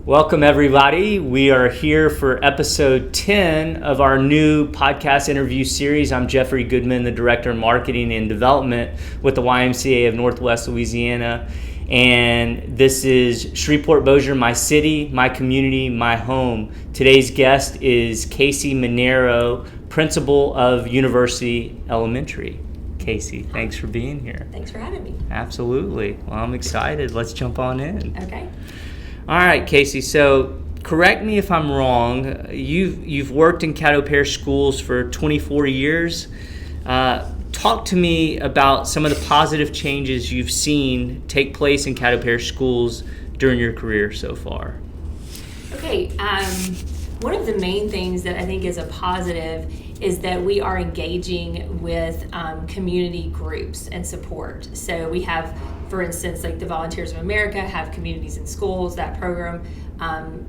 Welcome, everybody. We are here for episode 10 of our new podcast interview series. I'm Jeffrey Goodman, the Director of Marketing and Development with the YMCA of Northwest Louisiana. And this is Shreveport-Bossier, my city, my community, my home. Today's guest is Kasie Mainiero, Principal of University Elementary. Kasie, thanks for being here. Thanks for having me. Absolutely. Well, I'm excited. Let's jump on in. Okay. All right, Kasie. So, correct me if I'm wrong. You've worked in Caddo Parish schools for 24 years. Talk to me about some of the positive changes you've seen take place in Caddo Parish schools during your career so far. Okay. One of the main things that I think is a positive is that we are engaging with community groups and support. So we have, for instance, like the Volunteers of America have Communities in Schools, that program.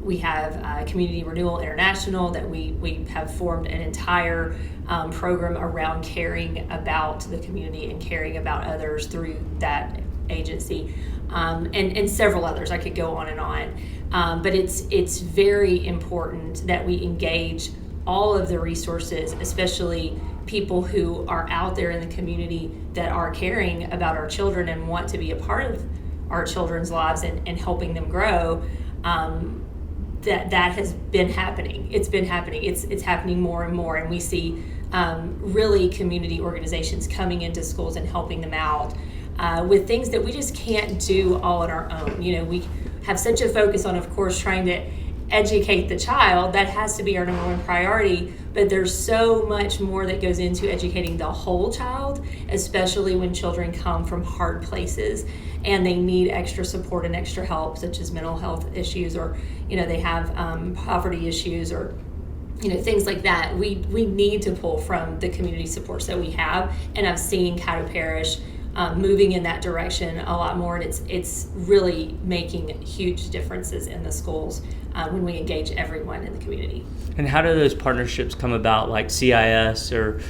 We have Community Renewal International that we have formed an entire program around caring about the community and caring about others through that agency, and several others. I could go on and on, but it's very important that we engage all of the resources, especially people who are out there in the community that are caring about our children and want to be a part of our children's lives and helping them grow. That has been happening. It's been happening. It's happening more and more, and we see really community organizations coming into schools and helping them out with things that we just can't do all on our own. You know, we have such a focus on, of course, trying to educate the child. That has to be our number one priority, but there's so much more that goes into educating the whole child, especially when children come from hard places and they need extra support and extra help, such as mental health issues, or they have poverty issues, or things like that. We need to pull from the community supports that we have, and I've seen Caddo Parish moving in that direction a lot more, and it's really making huge differences in the schools when we engage everyone in the community. And how do those partnerships come about, like CIS, or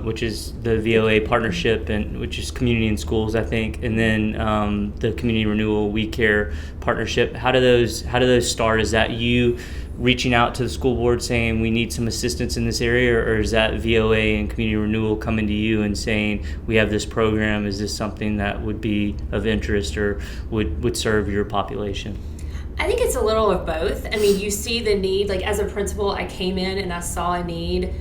which is the VOA partnership, and which is Community in Schools, I think, and then the Community Renewal We Care partnership? How do those start? Is that you reaching out to the school board saying we need some assistance in this area, or is that VOA and Community Renewal coming to you and saying we have this program, is this something that would be of interest or would serve your population? I think it's a little of both. I mean, you see the need. Like, as a principal, I came in and I saw a need.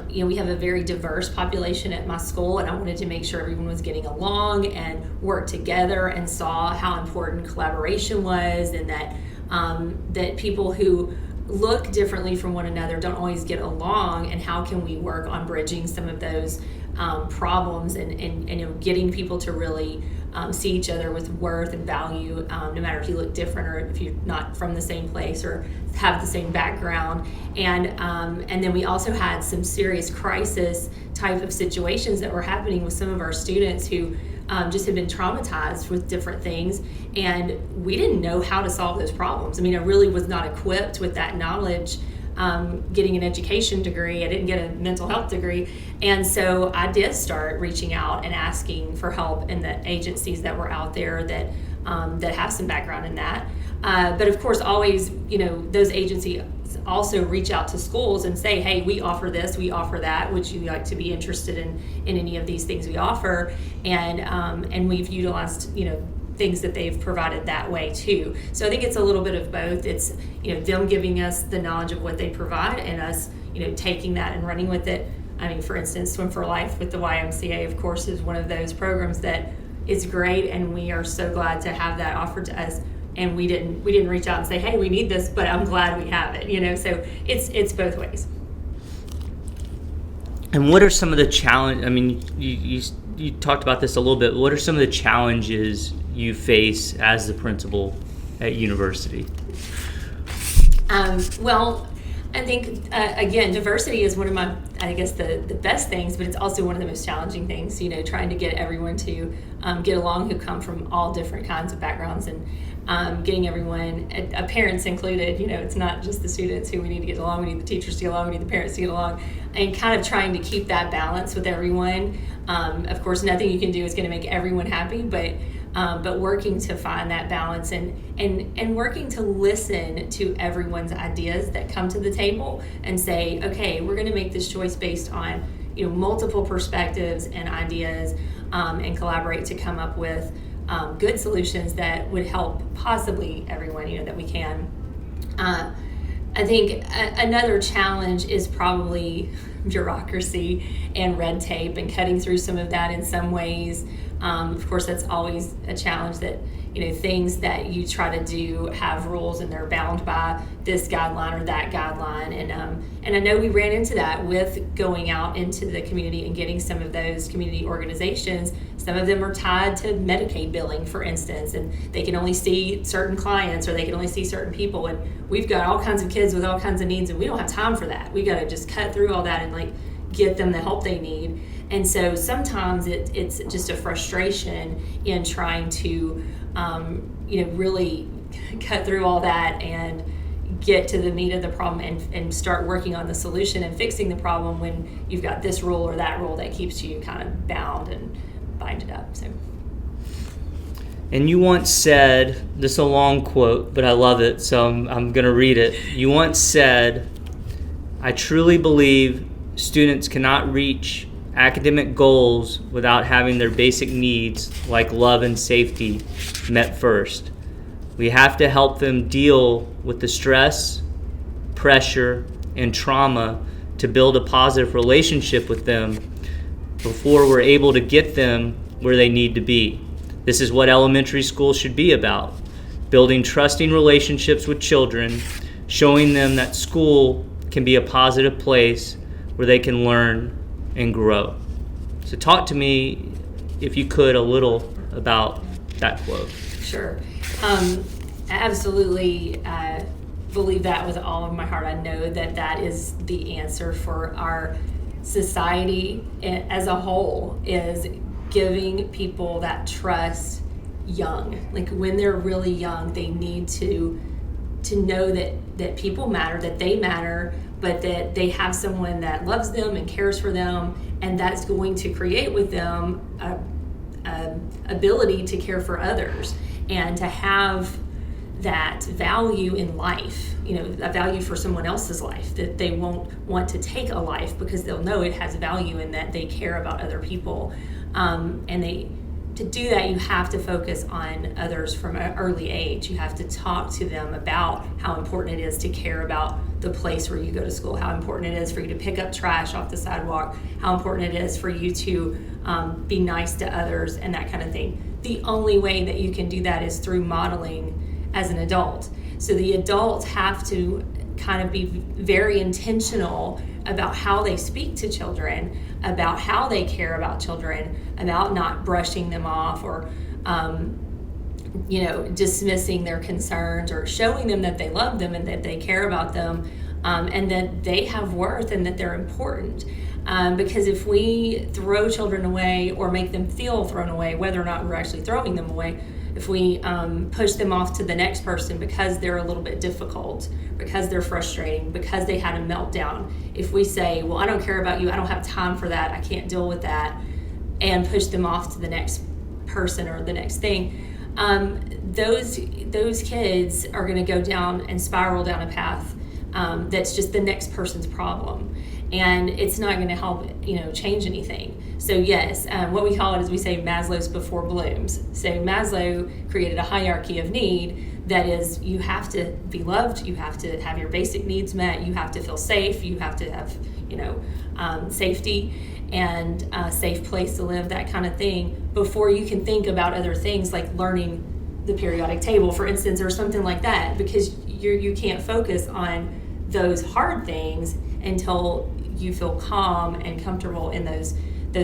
We have a very diverse population at my school, and I wanted to make sure everyone was getting along and worked together, and saw how important collaboration was, and that people who look differently from one another don't always get along, and how can we work on bridging some of those problems and getting people to really see each other with worth and value, no matter if you look different or if you're not from the same place or have the same background. And then we also had some serious crisis type of situations that were happening with some of our students who just had been traumatized with different things, and we didn't know how to solve those problems. I mean, I really was not equipped with that knowledge. Getting an education degree, I didn't get a mental health degree, and so I did start reaching out and asking for help in the agencies that were out there that have some background in that. But of course, always, those agencies also reach out to schools and say, hey, we offer this, we offer that, would you like to be interested in any of these things we offer? And we've utilized things that they've provided that way too. So I think it's a little bit of both. It's them giving us the knowledge of what they provide, and us taking that and running with it. I mean, for instance, Swim for Life with the YMCA, of course, is one of those programs that is great, and we are so glad to have that offered to us. And we didn't reach out and say, hey, we need this, but I'm glad we have it. So it's both ways. And what are some of the challenges? I mean, you talked about this a little bit. What are some of the challenges you face as the principal at university? Well, I think, again, diversity is one of my, I guess, the best things, but it's also one of the most challenging things, trying to get everyone to get along who come from all different kinds of backgrounds, and getting everyone, parents included, it's not just the students who we need to get along, we need the teachers to get along, we need the parents to get along, and kind of trying to keep that balance with everyone. Of course, nothing you can do is going to make everyone happy, but but working to find that balance and working to listen to everyone's ideas that come to the table and say, okay, we're going to make this choice based on multiple perspectives and ideas, and collaborate to come up with good solutions that would help possibly everyone that we can. I think another challenge is probably bureaucracy and red tape and cutting through some of that in some ways. Of course, that's always a challenge that, things that you try to do have rules and they're bound by this guideline or that guideline. And I know we ran into that with going out into the community and getting some of those community organizations. Some of them are tied to Medicaid billing, for instance, and they can only see certain clients or they can only see certain people. And we've got all kinds of kids with all kinds of needs, and we don't have time for that. We got to just cut through all that and get them the help they need. And so sometimes it's just a frustration in trying to, really cut through all that and get to the meat of the problem and start working on the solution and fixing the problem when you've got this rule or that rule that keeps you kind of bound and binded up. So. And you once said, this is a long quote, but I love it, so I'm going to read it. You once said, "I truly believe students cannot reach academic goals without having their basic needs, like love and safety, met first. We have to help them deal with the stress, pressure, and trauma to build a positive relationship with them before we're able to get them where they need to be. This is what elementary school should be about, building trusting relationships with children, showing them that school can be a positive place where they can learn and grow." So talk to me, if you could, a little about that quote. Sure. I absolutely believe that with all of my heart. I know that is the answer for our society as a whole, is giving people that trust young. When they're really young, they need to know that people matter, that they matter, but that they have someone that loves them and cares for them, and that's going to create with them a ability to care for others and to have that value in life, a value for someone else's life, that they won't want to take a life because they'll know it has value in that they care about other people. To do that, you have to focus on others from an early age. You have to talk to them about how important it is to care about the place where you go to school, how important it is for you to pick up trash off the sidewalk, how important it is for you to be nice to others, and that kind of thing. The only way that you can do that is through modeling as an adult. So the adults have to kind of be very intentional about how they speak to children, about how they care about children, about not brushing them off or dismissing their concerns, or showing them that they love them and that they care about them, and that they have worth and that they're important. Because if we throw children away or make them feel thrown away, whether or not we're actually throwing them away, if we push them off to the next person because they're a little bit difficult, because they're frustrating, because they had a meltdown, if we say, well, I don't care about you, I don't have time for that, I can't deal with that, and push them off to the next person or the next thing, those kids are going to go down and spiral down a path that's just the next person's problem, and it's not going to help change anything. So yes, what we call it is, we say Maslow's before Bloom's. So Maslow created a hierarchy of need that is, you have to be loved, you have to have your basic needs met, you have to feel safe, you have to have safety and a safe place to live, that kind of thing, before you can think about other things like learning the periodic table, for instance, or something like that, because you can't focus on those hard things until you feel calm and comfortable in those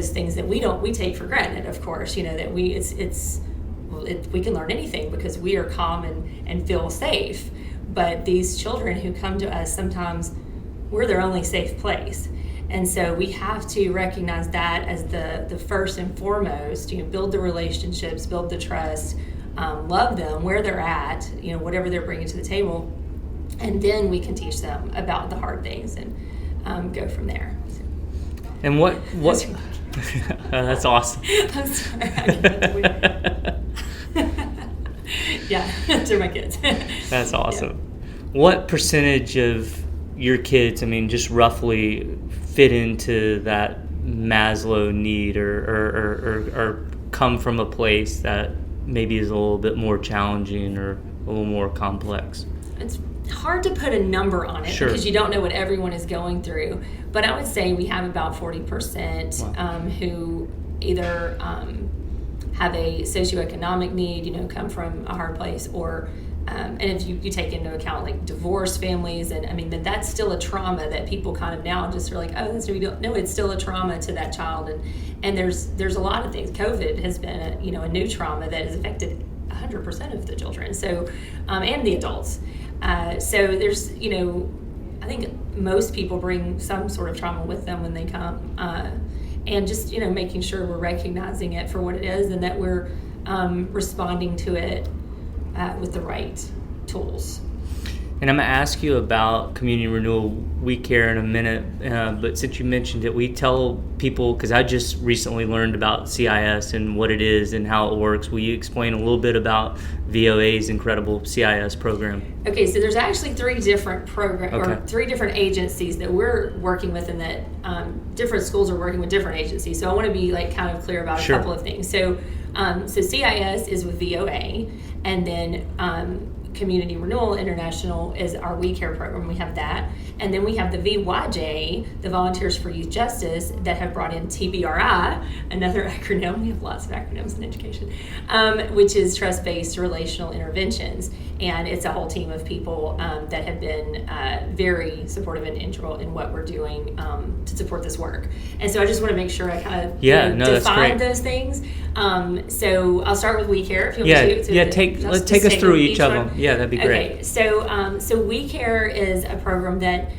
things that we take for granted, of course, that we can learn anything because we are calm and feel safe. But these children who come to us, sometimes we're their only safe place. And so we have to recognize that as the first and foremost, build the relationships, build the trust, love them where they're at, whatever they're bringing to the table. And then we can teach them about the hard things and go from there. So. And what? That's awesome. I'm sorry. Yeah, they're my kids. That's awesome. What percentage of your kids, I mean, just roughly fit into that Maslow need or come from a place that maybe is a little bit more challenging or a little more complex? It's hard to put a number on it because you don't know what everyone is going through. But I would say we have about 40% who either have a socioeconomic need, come from a hard place, or and if you take into account like divorced families, and I mean that's still a trauma that people kind of now just are like, oh, we don't know, it's still a trauma to that child, and there's a lot of things. COVID has been a new trauma that has affected 100% of the children, so and the adults. So there's I think most people bring some sort of trauma with them when they come, and just making sure we're recognizing it for what it is, and that we're responding to it with the right tools. And I'm going to ask you about Community Renewal We Care in a minute, but since you mentioned it, we tell people, because I just recently learned about CIS and what it is and how it works. Will you explain a little bit about VOA's incredible CIS program? Okay, so there's actually three different or three different agencies that we're working with, and that different schools are working with different agencies. So I want to be kind of clear about a couple of things. So CIS is with VOA, and then Community Renewal International is our We Care program. We have that. And then we have the VYJ, the Volunteers for Youth Justice, that have brought in TBRI, another acronym. We have lots of acronyms in education, which is Trust-Based Relational Interventions. And it's a whole team of people that have been very supportive and integral in what we're doing to support this work. And so I just want to make sure I kind of define those things. So I'll start with We Care. If you want to. Let's take us through each of them. Yeah, that'd be great. Okay, so We Care is a program that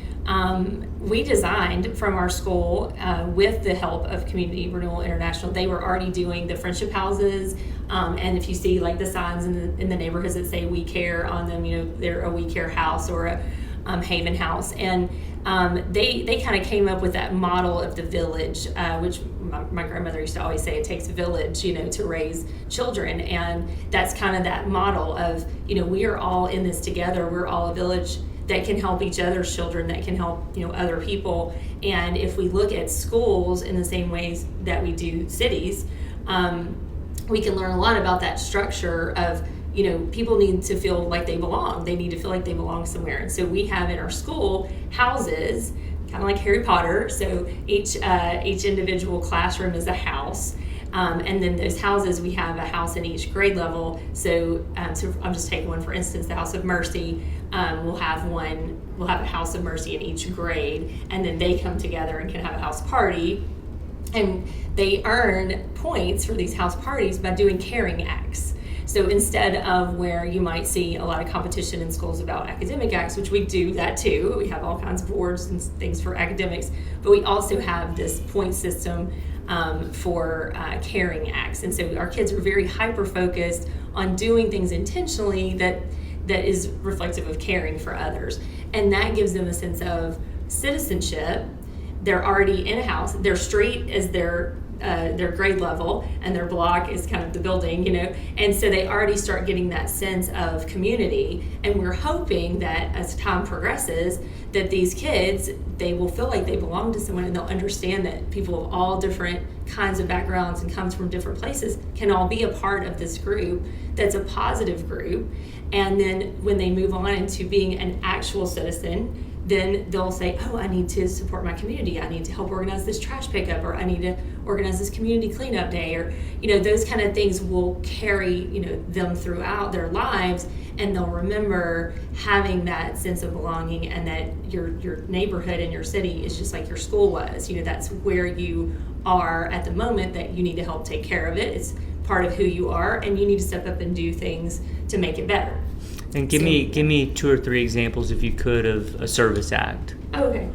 we designed from our school with the help of Community Renewal International. They were already doing the friendship houses, and if you see the signs in the neighborhoods that say We Care on them, they're a We Care house or a Haven house, and they kind of came up with that model of the village, which my grandmother used to always say, it takes a village, to raise children, and that's kind of that model of, we are all in this together. We're all a village that can help each other's children, that can help other people. And if we look at schools in the same ways that we do cities, we can learn a lot about that structure of people need to feel like they belong. They need to feel like they belong somewhere. And so we have in our school houses, kind of like Harry Potter. So each individual classroom is a house. And then those houses, we have a house in each grade level. So I'm just taking one, for instance, the House of Mercy. We'll have a House of Mercy in each grade, and then they come together and can have a house party. And they earn points for these house parties by doing caring acts. So instead of where you might see a lot of competition in schools about academic acts, which we do that too, we have all kinds of awards and things for academics, but we also have this point system for caring acts. And so our kids are very hyper-focused on doing things intentionally that is reflective of caring for others. And that gives them a sense of citizenship. They're already in a house. Their street is their grade level, and their block is kind of the building, and so they already start getting that sense of community. And we're hoping that as time progresses, that these kids, they will feel like they belong to someone, and they'll understand that people of all different kinds of backgrounds and comes from different places can all be a part of this group that's a positive group. And then when they move on into being an actual citizen, then they'll say, oh, I need to support my community. I need to help organize this trash pickup, or I need to organize this community cleanup day, or, those kind of things will carry, them throughout their lives, and they'll remember having that sense of belonging, and that your neighborhood and your city is just like your school was. That's where you are at the moment, that you need to help take care of it. It's part of who you are, and you need to step up and do things to make it better. And give me 2 or 3 examples, if you could, of a service act. Okay.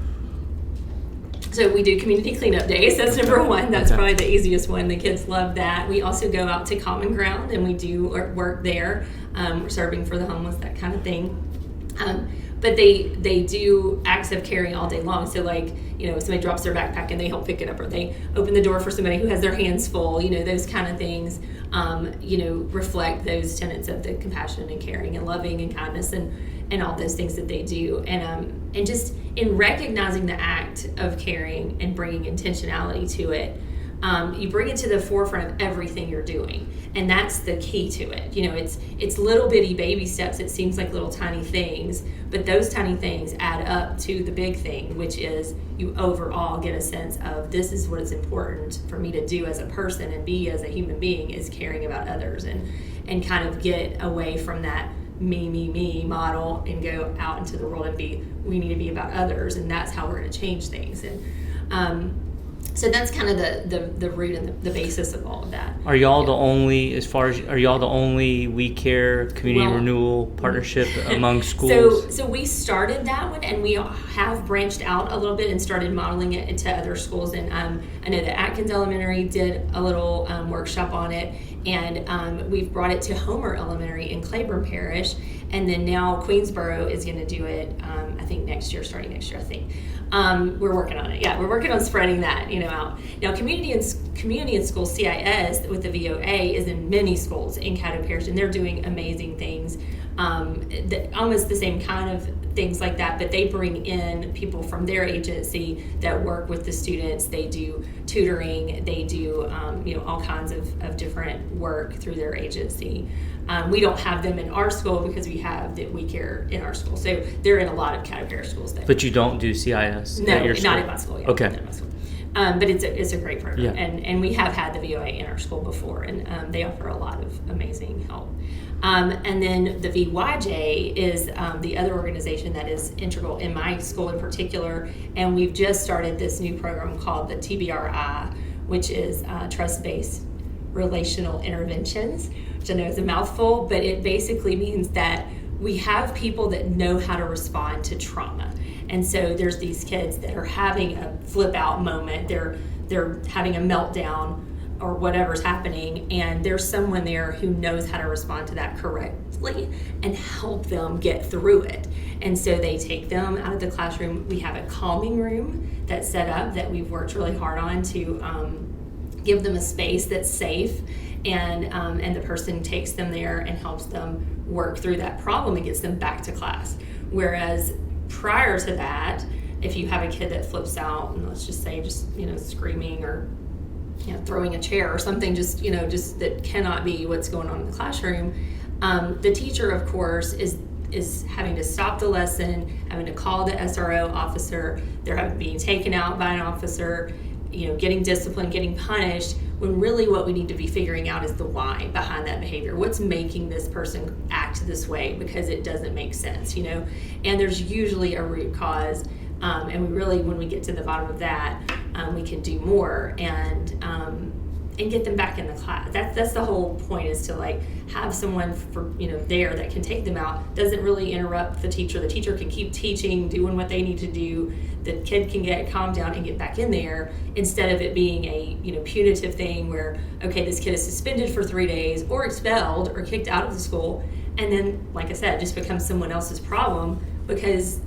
So we do community cleanup days. That's number one. That's probably the easiest one. The kids love that. We also go out to Common Ground, and we do work there. We're serving for the homeless, that kind of thing. but they do acts of caring all day long. So like, somebody drops their backpack and they help pick it up, or they open the door for somebody who has their hands full, those kind of things, reflect those tenets of the compassion and caring and loving and kindness and all those things that they do. And just in recognizing the act of caring and bringing intentionality to it, you bring it to the forefront of everything you're doing, and that's the key to it. It's little bitty baby steps. It seems like little tiny things, but those tiny things add up to the big thing, which is you overall get a sense of, this is what is important for me to do as a person and be as a human being, is caring about others, and kind of get away from that me model and go out into the world and we need to be about others, and that's how we're going to change things. And so that's kind of the root and the basis of all of that. Are y'all the only, are y'all the only We Care Community Renewal partnership among schools? So we started that one, and we have branched out a little bit and started modeling it into other schools. And I know that Atkins Elementary did a little workshop on it, and we've brought it to Homer Elementary in Claiborne Parish, and then now Queensboro is going to do it, I think starting next year, I think. We're working on it. Yeah, we're working on spreading that, out. Now, Community in School, CIS, with the VOA, is in many schools in Caddo Parish, and they're doing amazing things, almost the same kind of things like that, but they bring in people from their agency that work with the students. They do tutoring, they do all kinds of different work through their agency. We don't have them in our school because we have the We Care in our school, so they're in a lot of Caddo Parish schools there. But you don't do CIS no, at your school? Not at my school. Yeah, okay. Not at my school. But it's a great program, Yeah. and we have had the VOA in our school before, and they offer a lot of amazing help. And then the VYJ is the other organization that is integral in my school in particular, and we've just started this new program called the TBRI, which is Trust-Based Relational Interventions, which I know is a mouthful, but it basically means that we have people that know how to respond to trauma. And so there's these kids that are having a flip out moment, they're having a meltdown or whatever's happening, and there's someone there who knows how to respond to that correctly and help them get through it. And so they take them out of the classroom. We have a calming room that's set up that we've worked really hard on to give them a space that's safe, and the person takes them there and helps them work through that problem and gets them back to class. Whereas prior to that, if you have a kid that flips out, and let's just say screaming or throwing a chair or something, just that cannot be what's going on in the classroom, the teacher, of course, is having to stop the lesson, having to call the SRO officer. They're being taken out by an officer, getting disciplined, getting punished, when really what we need to be figuring out is the why behind that behavior. What's making this person act this way? Because it doesn't make sense, and there's usually a root cause, and we really, when we get to the bottom of that, we can do more and get them back in the class. That's the whole point, is to have someone there that can take them out. Doesn't really interrupt the teacher. The teacher can keep teaching, doing what they need to do. The kid can get calmed down and get back in there, instead of it being a punitive thing where, okay, this kid is suspended for 3 days or expelled or kicked out of the school, and then, like I said, just becomes someone else's problem, because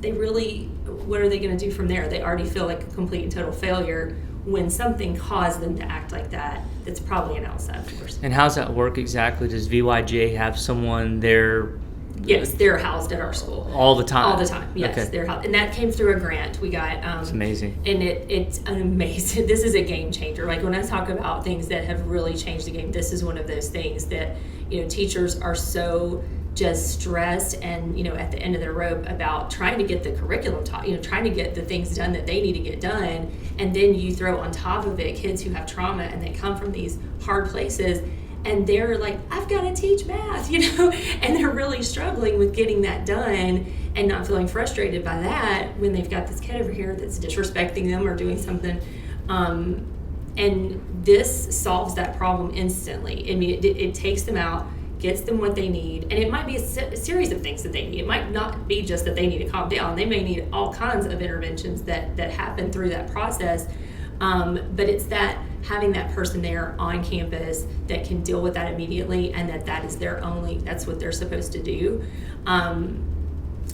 what are they going to do from there? They already feel like a complete and total failure when something caused them to act like that. That's probably an outside force. And how's that work exactly? Does VYJ have someone there? Yes, they're housed at our school. All the time? All the time, yes. Okay. They're housed. And that came through a grant we got. It's amazing. And it's an amazing, this is a game changer. When I talk about things that have really changed the game, this is one of those things that, teachers are so just stressed and, at the end of their rope about trying to get the curriculum taught, trying to get the things done that they need to get done. And then you throw on top of it kids who have trauma and they come from these hard places, and they're like, I've got to teach math, and they're really struggling with getting that done and not feeling frustrated by that when they've got this kid over here that's disrespecting them or doing something. And this solves that problem instantly. I mean, it takes them out, gets them what they need, and it might be a series of things that they need. It might not be just that they need to calm down. They may need all kinds of interventions that happen through that process, but it's that having that person there on campus that can deal with that immediately, and that is that's what they're supposed to do.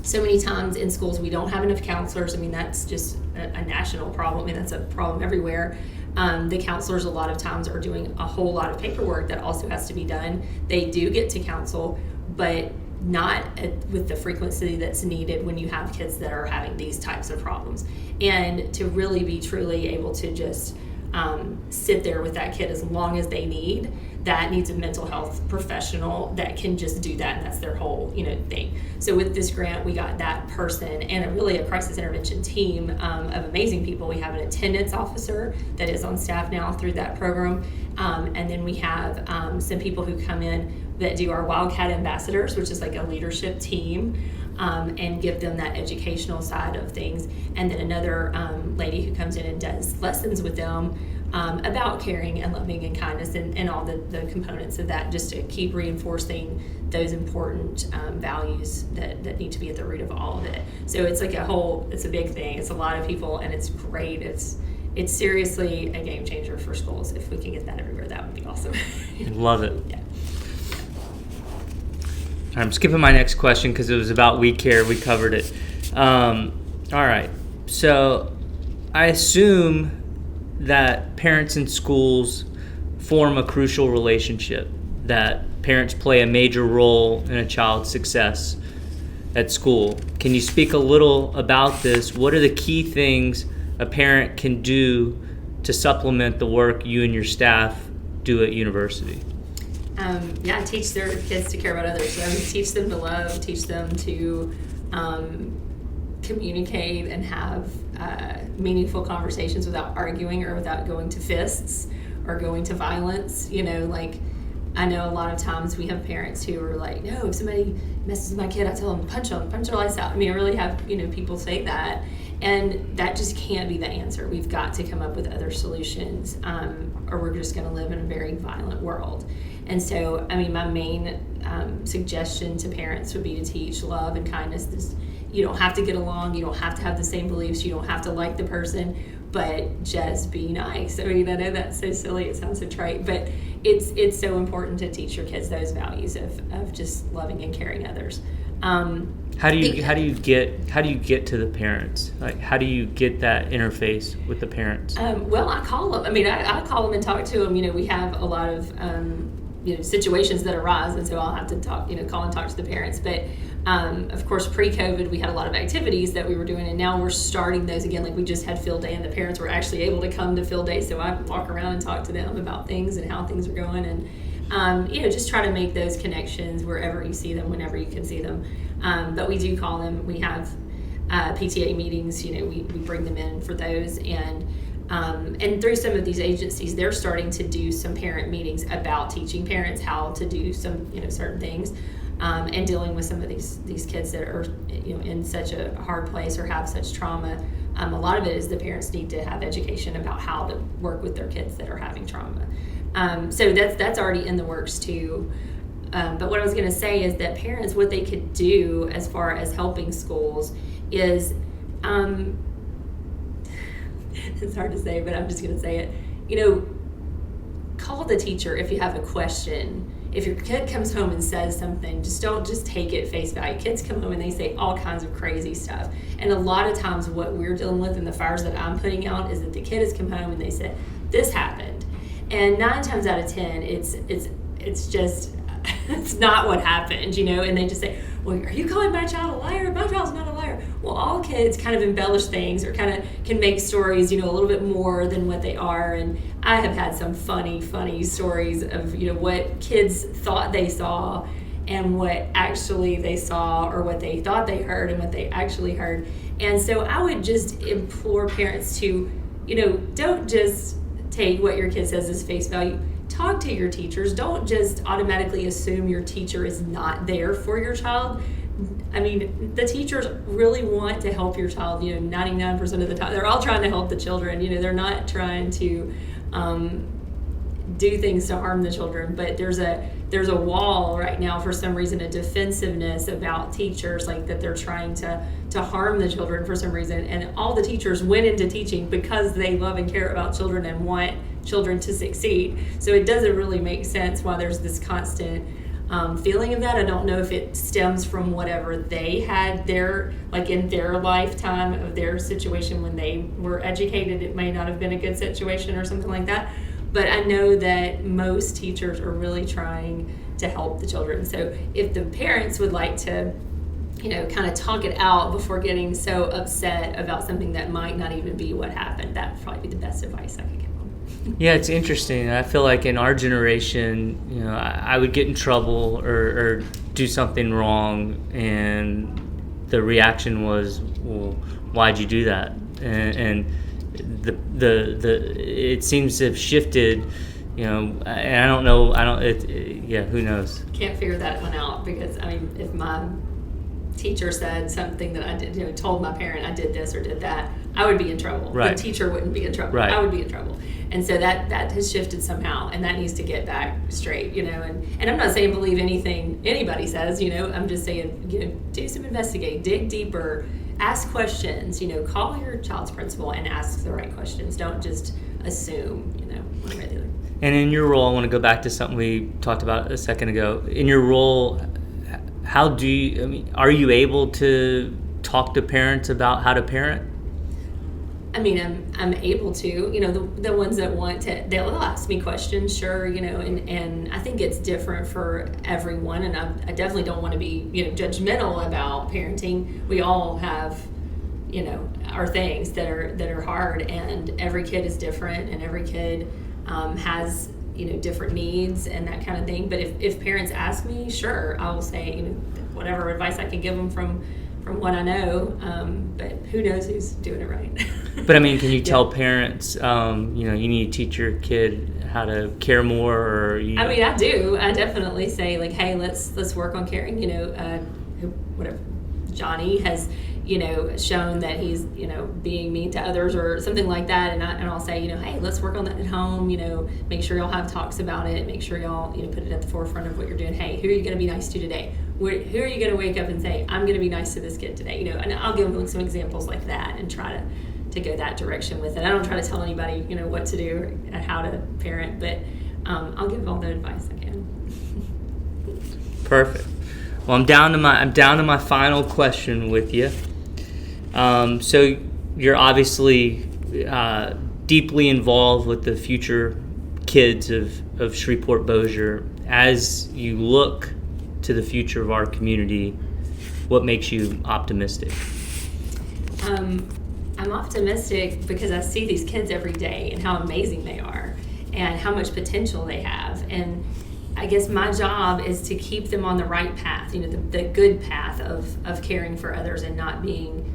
So many times in schools we don't have enough counselors. I mean, that's just a national problem. I mean, that's a problem everywhere. The counselors a lot of times are doing a whole lot of paperwork that also has to be done. They do get to counsel, but not with the frequency that's needed when you have kids that are having these types of problems. And to really be truly able to just sit there with that kid as long as they need, that needs a mental health professional that can just do that, and that's their whole thing. So with this grant, we got that person and a crisis intervention team of amazing people. We have an attendance officer that is on staff now through that program, and then we have some people who come in that do our Wildcat ambassadors, which is like a leadership team, and give them that educational side of things. And then another lady who comes in and does lessons with them about caring and loving and kindness and all the components of that, just to keep reinforcing those important values that need to be at the root of all of it. So it's like it's a big thing. It's a lot of people, and it's great. It's seriously a game changer for schools. If we can get that everywhere, that would be awesome. Love it. Yeah. I'm skipping my next question because it was about We Care. We covered it. All right. So I assume that parents and schools form a crucial relationship, that parents play a major role in a child's success at school. Can you speak a little about this? What are the key things a parent can do to supplement the work you and your staff do at university? Teach their kids to care about others. So teach them to love, teach them to communicate and have meaningful conversations without arguing or without going to fists or going to violence. I know a lot of times we have parents who are like, no, if somebody messes with my kid, I tell them, punch their lights out. I mean, I really have, people say that, and that just can't be the answer. We've got to come up with other solutions, or we're just going to live in a very violent world. And so, my main suggestion to parents would be to teach love and kindness. You don't have to get along, you don't have to have the same beliefs, you don't have to like the person, but just be nice. I know that's so silly, it sounds so trite, but it's so important to teach your kids those values of just loving and caring others. How do you get to the parents? Like, how do you get that interface with the parents? Well, I call them. I call them and talk to them. We have a lot of situations that arise, and so I'll have to talk, call and talk to the parents. But of course, pre-COVID, we had a lot of activities that we were doing, and now we're starting those again. Like, we just had field day, and the parents were actually able to come to field day, so I walk around and talk to them about things and how things are going, and just try to make those connections wherever you see them, whenever you can see them. But we do call them. We have PTA meetings. We bring them in for those, and through some of these agencies, they're starting to do some parent meetings about teaching parents how to do some certain things, and dealing with some of these kids that are in such a hard place or have such trauma. A lot of it is the parents need to have education about how to work with their kids that are having trauma. So that's already in the works too. But what I was going to say is that parents, what they could do as far as helping schools is, it's hard to say, but I'm just going to say it. Call the teacher if you have a question. If your kid comes home and says something, don't take it face value. Kids come home and they say all kinds of crazy stuff. And a lot of times what we're dealing with in the fires that I'm putting out is that the kid has come home and they said, this happened. And 9 times out of 10, it's just, it's not what happened, and they just say, well, are you calling my child a liar? My child's not a liar. Well, all kids kind of embellish things or kind of can make stories, a little bit more than what they are. And I have had some funny stories of, what kids thought they saw and what actually they saw, or what they thought they heard and what they actually heard. And so I would just implore parents to, don't just take what your kid says as face value. Talk to your teachers. Don't just automatically assume your teacher is not there for your child. The teachers really want to help your child, 99% of the time. They're all trying to help the children. They're not trying to do things to harm the children. But there's a wall right now, for some reason, a defensiveness about teachers, like that they're trying to harm the children for some reason. And all the teachers went into teaching because they love and care about children and want children to succeed. So it doesn't really make sense why there's this constant feeling of that. I don't know if it stems from whatever they had in their lifetime of their situation when they were educated. It may not have been a good situation or something like that. But I know that most teachers are really trying to help the children. So if the parents would like to, kind of talk it out before getting so upset about something that might not even be what happened, that would probably be the best advice I could give them. Yeah, it's interesting. I feel like in our generation, I would get in trouble or do something wrong, and the reaction was, "Well, why'd you do that?" And it seems to have shifted, and I don't know. Who knows? Can't figure that one out, because if my teacher said something that I did, told my parent I did this or did that, I would be in trouble. Right. The teacher wouldn't be in trouble. Right. I would be in trouble. And so that has shifted somehow, and that needs to get back straight, and I'm not saying believe anything anybody says, I'm just saying, do some investigating, dig deeper, ask questions, call your child's principal and ask the right questions. Don't just assume, one way or the other. And in your role, I want to go back to something we talked about a second ago. In your role, how do you, are you able to talk to parents about how to parent? I'm able to, the ones that want to, they'll ask me questions, sure, and I think it's different for everyone, and I definitely don't want to be, judgmental about parenting. We all have, our things that are hard, and every kid is different, and every kid has, different needs and that kind of thing. But if parents ask me, sure, I will say, whatever advice I can give them from what I know, but who knows who's doing it right. But can you tell parents, you need to teach your kid how to care more, or I do. I definitely say, hey, let's work on caring. Whatever Johnny has, shown that he's, being mean to others or something like that, and I'll say, hey, let's work on that at home. Make sure y'all have talks about it. Make sure y'all, put it at the forefront of what you're doing. Hey, who are you going to be nice to today? Who are you going to wake up and say, I'm going to be nice to this kid today? And I'll give them some examples like that and try to go that direction with it. I don't try to tell anybody, what to do or how to parent, but I'll give all the advice I can. Perfect. Well, I'm down to my final question with you. So you're obviously deeply involved with the future kids of Shreveport-Bossier. As you look to the future of our community, what makes you optimistic? I'm optimistic because I see these kids every day and how amazing they are and how much potential they have. And I guess my job is to keep them on the right path, the good path of caring for others and not being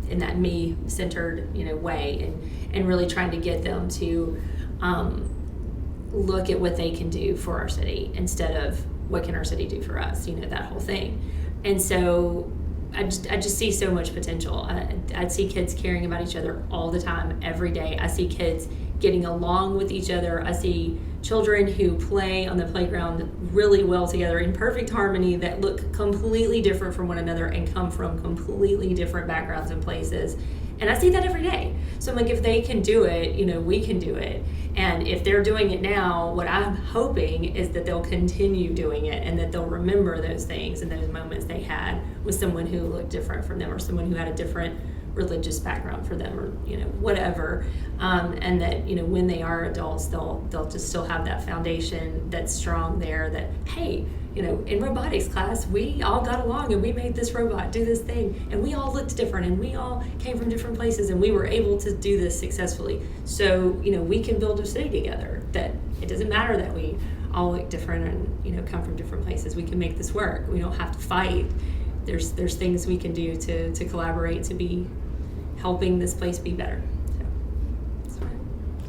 in that me-centered, way, and really trying to get them to look at what they can do for our city instead of what can our city do for us, that whole thing. And so I just see so much potential. I see kids caring about each other all the time, every day. I see kids getting along with each other. I see children who play on the playground really well together in perfect harmony that look completely different from one another and come from completely different backgrounds and places. And I see that every day. So I'm like, if they can do it, we can do it. And if they're doing it now, what I'm hoping is that they'll continue doing it and that they'll remember those things and those moments they had with someone who looked different from them or someone who had a different religious background for them, or whatever, and that when they are adults, they'll just still have that foundation that's strong there. That hey, in robotics class we all got along and we made this robot do this thing, and we all looked different and we all came from different places and we were able to do this successfully. So we can build a city together. That it doesn't matter that we all look different and come from different places. We can make this work. We don't have to fight. There's things we can do to collaborate to be helping this place be better. So.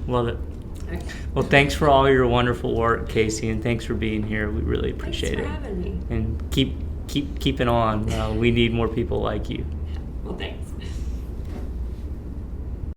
Love it. Okay. Well, thanks for all your wonderful work, Kasie, and thanks for being here. We really appreciate it. Thanks for having me. And keep keeping on. We need more people like you. Well, thanks.